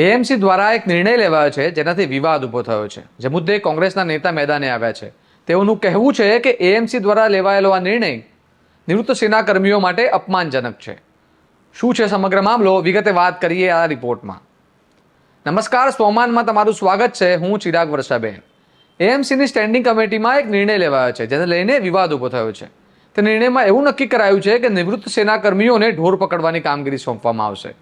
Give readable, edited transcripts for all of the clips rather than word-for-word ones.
AMC દ્વારા એક નિર્ણય લેવાયો છે જેનાથી વિવાદ ઊભો થયો છે, જે મુદ્દે કોંગ્રેસના નેતા મેદાને આવ્યા છે. તેઓનું કહેવું છે કે એએમસી દ્વારા લેવાયેલો આ નિર્ણય નિવૃત્ત સેના કર્મીઓ માટે અપમાનજનક છે. શું છે સમગ્ર મામલો, વિગતે વાત કરીએ આ રિપોર્ટમાં. નમસ્કાર, સ્વમાનમાં તમારું સ્વાગત છે. હું ચિરાગ વર્ષાબેન. એએમસીની સ્ટેન્ડિંગ કમિટીમાં એક નિર્ણય લેવાયો છે જેને લઈને વિવાદ ઊભો થયો છે. તે નિર્ણયમાં એવું નક્કી કરાયું છે કે નિવૃત્ત સેના કર્મીઓને ઢોર પકડવાની કામગીરી સોંપવામાં આવશે.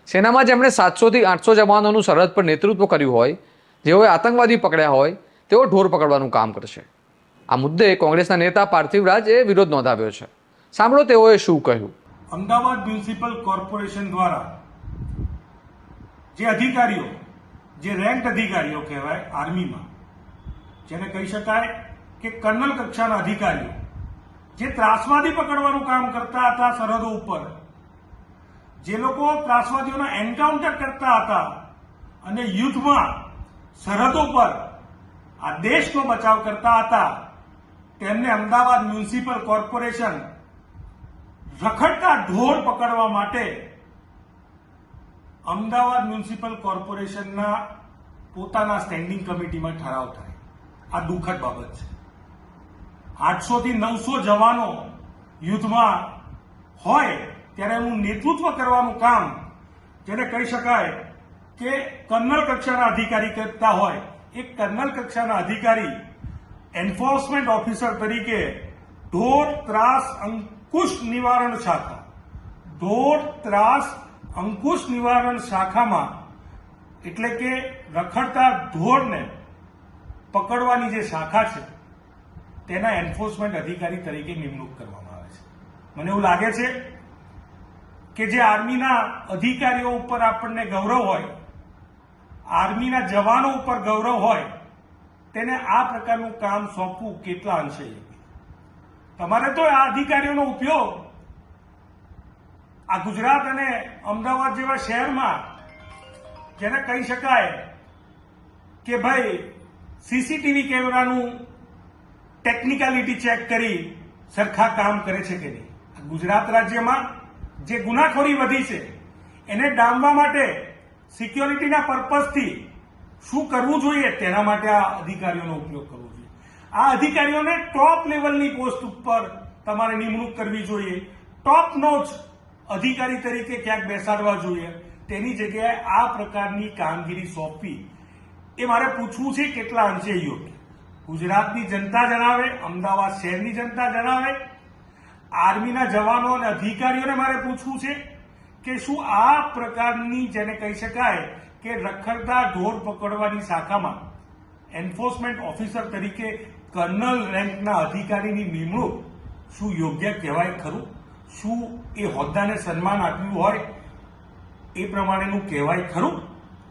સેનામાં જેમણે 700 થી 800 જવાનોનું સરહદ પર નેતૃત્વ કર્યું હોય, જેઓએ આતંકવાદી પકડ્યા હોય, તેઓ ઢોર પકડવાનું કામ કરશે. આ મુદ્દે કોંગ્રેસના નેતા પાર્થિવરાજે વિરોધ નોંધાવ્યો છે. સાંભળો તેઓએ શું કહ્યું. અમદાવાદ મ્યુનિસિપલ કોર્પોરેશન દ્વારા જે અધિકારીઓ, જે રેન્ક અધિકારીઓ કહેવાય આર્મીમાં, જેને કહી શકાય કે કર્નલ કક્ષાના અધિકારીઓ, જે ત્રાસવાદી પકડવાનું કામ કરતા હતા સરહદો ઉપર, જે લોકો ત્રાસવાદીઓનો એન્કાઉન્ટર કરતા હતા અને યુદ્ધમાં સરહદો પર આ દેશનો બચાવ કરતા હતા, તેમને અમદાવાદ મ્યુનિસિપલ કોર્પોરેશન રખડતા ઢોર પકડવા માટે અમદાવાદ મ્યુનિસિપલ કોર્પોરેશનના પોતાના સ્ટેન્ડિંગ કમિટીમાં ઠરાવ થાય. આ દુઃખદ બાબત છે. 800 થી 900 જવાનો યુદ્ધમાં હોય ત્યારે એનું નેતૃત્વ કરવાનું કામ, જેને કહી શકાય કે કર્નલ કક્ષાના અધિકારી કરતા હોય, એક કર્નલ કક્ષાના અધિકારી એન્ફોર્સમેન્ટ ઓફિસર તરીકે ઢોર ત્રાસ અંકુશ નિવારણ શાખા, ઢોર ત્રાસ અંકુશ નિવારણ શાખામાં, એટલે કે રખડતા ઢોરને પકડવાની જે શાખા છે તેના એન્ફોર્સમેન્ટ અધિકારી તરીકે નિમણૂક કરવામાં આવે છે. મને એવું લાગે છે કે જે આર્મીના અધિકારીઓ ઉપર આપણને ગૌરવ હોય, આર્મીના જવાનો ઉપર ગૌરવ હોય, તેને આ પ્રકારનું કામ સોંપવું કેટલા અંશે યોગ્ય? તમારે તો આ અધિકારીઓનો ઉપયોગ આ ગુજરાત અને અમદાવાદ જેવા શહેરમાં, જેને કહી શકાય કે ભાઈ સીસીટીવી કેમેરાનું ટેકનિકાલિટી ચેક કરી સરખા કામ કરે છે કે નહીં. ગુજરાત રાજ્યમાં જે ગુનાખોરી વધી છે એને ડામવા માટે સિક્યોરિટીના પર્પઝથી શું કરવું જોઈએ તેના માટે આ અધિકારીઓનો ઉપયોગ કરવો જોઈએ. આ અધિકારીઓને ટોપ લેવલની પોસ્ટ ઉપર તમારે નિમણૂક કરવી જોઈએ. ટોપ નોચ અધિકારી તરીકે ક્યાંક બેસાડવા જોઈએ. તેની જગ્યાએ આ પ્રકારની કામગીરી સોંપવી, એ મારે પૂછવું છે કેટલા અંશે યોગ્ય? ગુજરાતની જનતા જણાવે, અમદાવાદ શહેરની જનતા જણાવે, આર્મીના જવાનો અને અધિકારીઓને મારે પૂછવું છે કે શું આ પ્રકારની, જેને કહી શકાય કે રખડતા ઢોર પકડવાની શાખામાં એન્ફોર્સમેન્ટ ઓફિસર તરીકે કર્નલ રેન્કના અધિકારીની નિમણૂક શું યોગ્ય કહેવાય ખરું? શું એ હોદ્દાને સન્માન આપ્યું હોય એ પ્રમાણેનું કહેવાય ખરું?